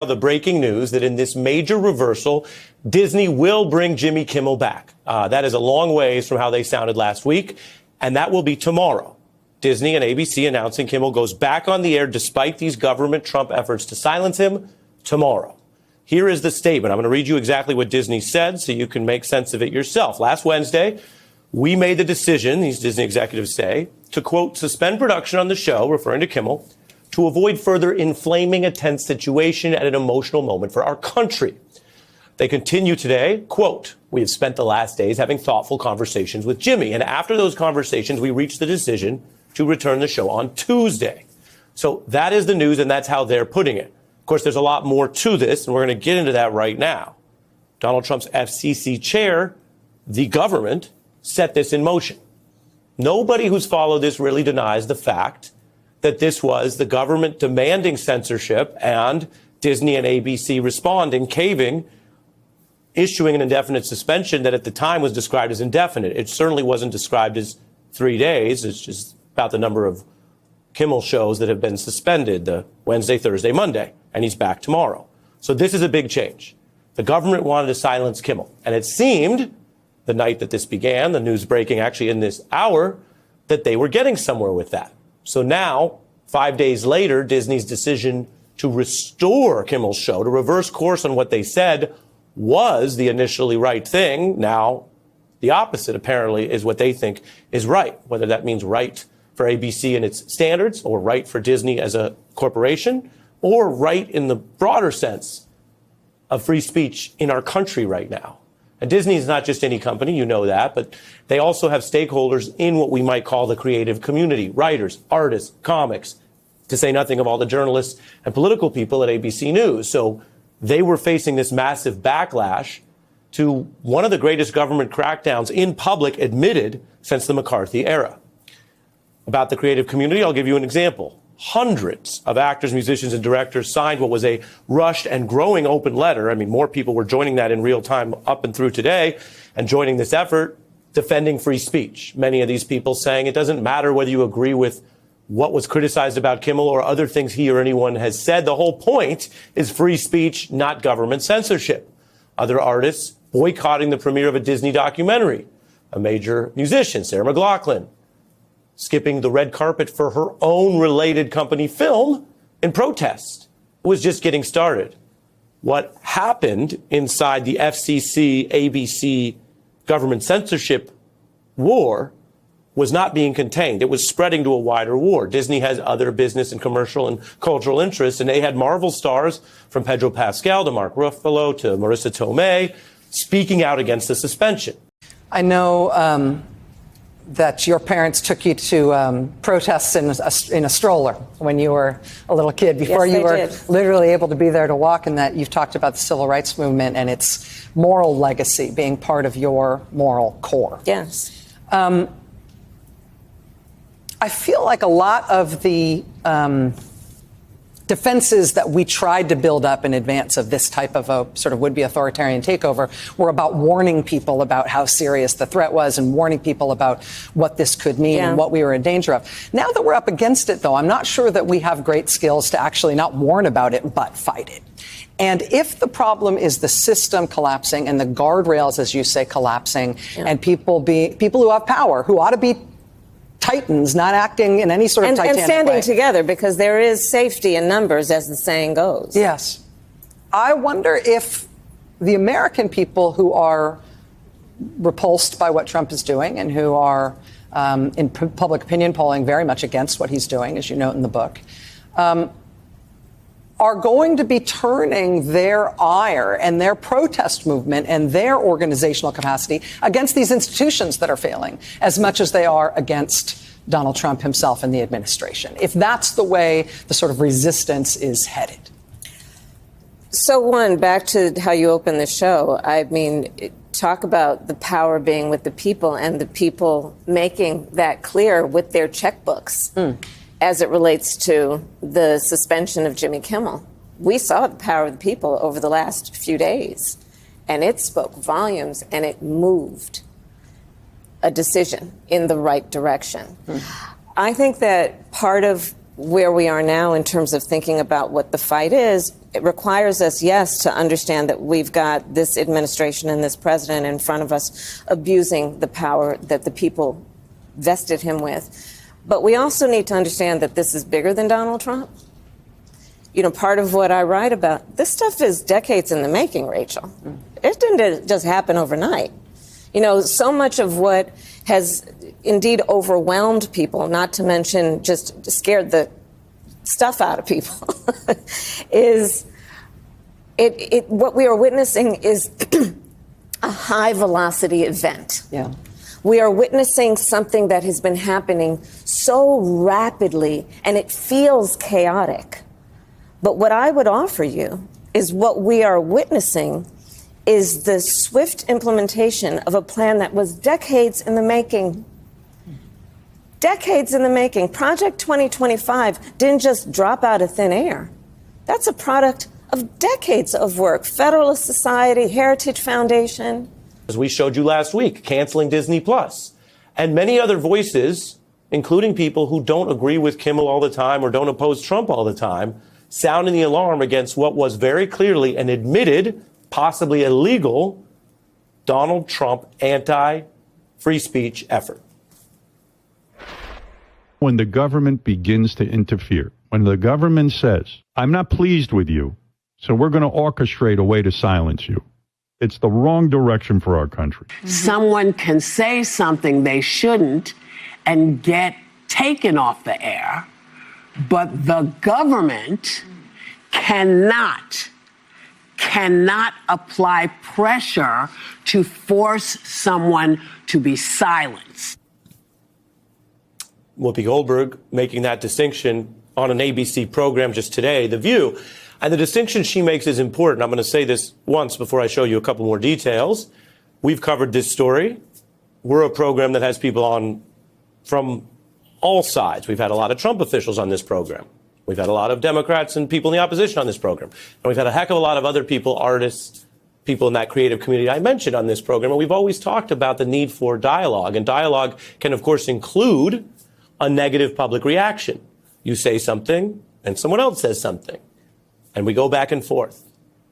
The breaking news that in this major reversal, Disney will bring Jimmy Kimmel back. That is a long ways from how they sounded last week, and that will be tomorrow. Disney and ABC announcing Kimmel goes back on the air despite these government Trump efforts to silence him tomorrow. Here is the statement. I'm going to read you exactly what Disney said so you can make sense of it yourself. Last Wednesday, we made the decision, these Disney executives say, to, quote, suspend production on the show, referring to Kimmel, to avoid further inflaming a tense situation at an emotional moment for our country. They continue today, quote, we have spent the last days having thoughtful conversations with Jimmy. And after those conversations, we reached the decision to return the show on Tuesday. So that is the news, and that's how they're putting it. Of course, there's a lot more to this, and we're going to get into that right now. Donald Trump's FCC chair, the government, set this in motion. Nobody who's followed this really denies the fact that this was the government demanding censorship and Disney and ABC responding, caving, issuing an indefinite suspension that at the time was described as indefinite. It certainly wasn't described as 3 days. It's just about the number of Kimmel shows that have been suspended, the Wednesday, Thursday, Monday, and he's back tomorrow. So this is a big change. The government wanted to silence Kimmel, and it seemed the night that this began, the news breaking actually in this hour, that they were getting somewhere with that. So now, 5 days later, Disney's decision to restore Kimmel's show, to reverse course on what they said was the initially right thing. Now, the opposite, apparently, is what they think is right, whether that means right for ABC and its standards, or right for Disney as a corporation, or right in the broader sense of free speech in our country right now. And Disney is not just any company, you know that, but they also have stakeholders in what we might call the creative community, writers, artists, comics, to say nothing of all the journalists and political people at ABC News. So they were facing this massive backlash to one of the greatest government crackdowns in public admitted since the McCarthy era. About the creative community, I'll give you an example. Hundreds of actors, musicians, and directors signed what was a rushed and growing open letter. I mean, more people were joining that in real time up and through today and joining this effort defending free speech. Many of these people saying it doesn't matter whether you agree with what was criticized about Kimmel or other things he or anyone has said. The whole point is free speech, not government censorship. Other artists boycotting the premiere of a Disney documentary. A major musician, Sarah McLachlan, skipping the red carpet for her own related company film in protest. It was just getting started. What happened inside the FCC, ABC government censorship war was not being contained. It was spreading to a wider war. Disney has other business and commercial and cultural interests, and they had Marvel stars from Pedro Pascal to Mark Ruffalo to Marissa Tomei speaking out against the suspension. I know that your parents took you to protests in a stroller when you were a little kid, before you were literally able to be there to walk, and that you've talked about the civil rights movement and its moral legacy being part of your moral core. Yes. I feel like a lot of the defenses that we tried to build up in advance of this type of a sort of would-be authoritarian takeover were about warning people about how serious the threat was and warning people about what this could mean and what we were in danger of. Now that we're up against it, though, I'm not sure that we have great skills to actually not warn about it, but fight it. And if the problem is the system collapsing and the guardrails, as you say, collapsing, and people who have power, who ought to be titans, not acting in any sort of Titanic and standing way together, because there is safety in numbers, as the saying goes. Yes. I wonder if the American people who are repulsed by what Trump is doing and who are in public opinion polling very much against what he's doing, as you note in the book, are going to be turning their ire and their protest movement and their organizational capacity against these institutions that are failing as much as they are against Donald Trump himself and the administration, if that's the way the sort of resistance is headed. So, one, back to how you opened the show, I mean, talk about the power being with the people and the people making that clear with their checkbooks. As it relates to the suspension of Jimmy Kimmel. We saw the power of the people over the last few days, and it spoke volumes, and it moved a decision in the right direction. I think that part of where we are now in terms of thinking about what the fight is, it requires us, yes, to understand that we've got this administration and this president in front of us abusing the power that the people vested him with. But we also need to understand that this is bigger than Donald Trump. You know, part of what I write about, this stuff is decades in the making, Rachel. It didn't just happen overnight. You know, so much of what has indeed overwhelmed people, not to mention just scared the stuff out of people, is what we are witnessing is a high velocity event. Yeah. We are witnessing something that has been happening so rapidly, and it feels chaotic. But what I would offer you is what we are witnessing is the swift implementation of a plan that was decades in the making. Decades in the making. Project 2025 didn't just drop out of thin air. That's a product of decades of work. Federalist Society, Heritage Foundation. As we showed you last week, canceling Disney Plus, and many other voices, including people who don't agree with Kimmel all the time or don't oppose Trump all the time, sounding the alarm against what was very clearly an admitted, possibly illegal, Donald Trump anti-free speech effort. When the government begins to interfere, when the government says, I'm not pleased with you, so we're going to orchestrate a way to silence you, it's the wrong direction for our country. Someone can say something they shouldn't and get taken off the air, but the government cannot apply pressure to force someone to be silenced. Whoopi Goldberg making that distinction on an ABC program just today, The View. And the distinction she makes is important. I'm going to say this once before I show you a couple more details. We've covered this story. We're a program that has people on from all sides. We've had a lot of Trump officials on this program. We've had a lot of Democrats and people in the opposition on this program. And we've had a heck of a lot of other people, artists, people in that creative community I mentioned on this program. And we've always talked about the need for dialogue. And dialogue can, of course, include a negative public reaction. You say something and someone else says something. And we go back and forth.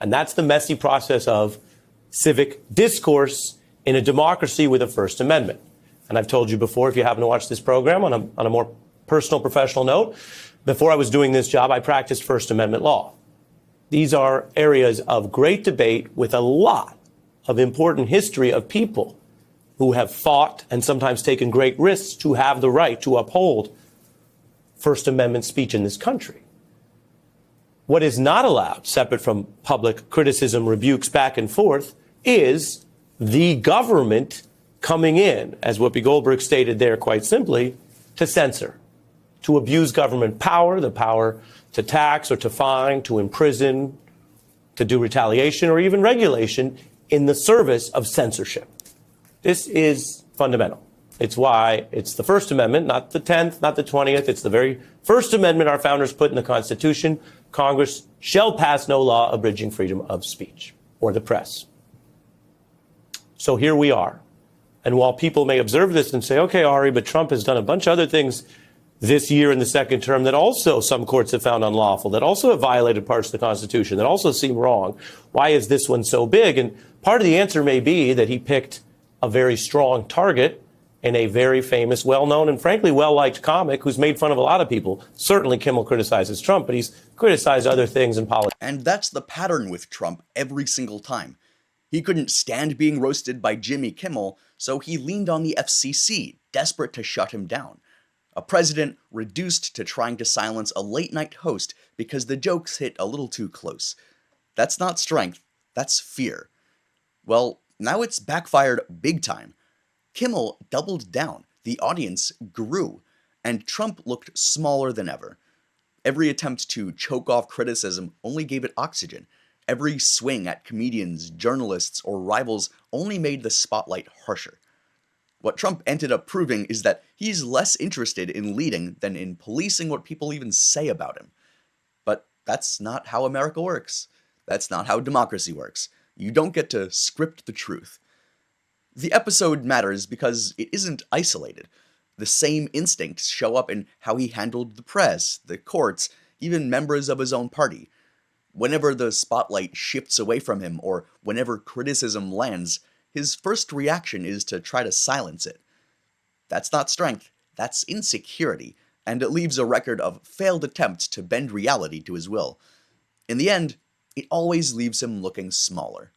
And that's the messy process of civic discourse in a democracy with a First Amendment. And I've told you before, if you happen to watch this program, on a more personal, professional note, before I was doing this job, I practiced First Amendment law. These are areas of great debate with a lot of important history of people who have fought and sometimes taken great risks to have the right to uphold First Amendment speech in this country. What is not allowed, separate from public criticism, rebukes back and forth, is the government coming in, as Whoopi Goldberg stated there quite simply, to censor, to abuse government power, the power to tax or to fine, to imprison, to do retaliation or even regulation in the service of censorship. This is fundamental. It's why it's the First Amendment, not the 10th, not the 20th. It's the very First Amendment our founders put in the Constitution. Congress shall pass no law abridging freedom of speech or the press. So here we are. And while people may observe this and say, okay, Ari, but Trump has done a bunch of other things this year in the second term that also some courts have found unlawful, that also have violated parts of the Constitution, that also seem wrong. Why is this one so big? And part of the answer may be that he picked a very strong target in a very famous, well-known, and frankly well-liked comic who's made fun of a lot of people. Certainly Kimmel criticizes Trump, but he's criticized other things in politics. And that's the pattern with Trump every single time. He couldn't stand being roasted by Jimmy Kimmel, so he leaned on the FCC, desperate to shut him down. A president reduced to trying to silence a late-night host because the jokes hit a little too close. That's not strength, that's fear. Well, now it's backfired big time. Kimmel doubled down, the audience grew, and Trump looked smaller than ever. Every attempt to choke off criticism only gave it oxygen. Every swing at comedians, journalists, or rivals only made the spotlight harsher. What Trump ended up proving is that he's less interested in leading than in policing what people even say about him. But that's not how America works. That's not how democracy works. You don't get to script the truth. The episode matters because it isn't isolated. The same instincts show up in how he handled the press, the courts, even members of his own party. Whenever the spotlight shifts away from him or whenever criticism lands, his first reaction is to try to silence it. That's not strength, that's insecurity, and it leaves a record of failed attempts to bend reality to his will. In the end, it always leaves him looking smaller.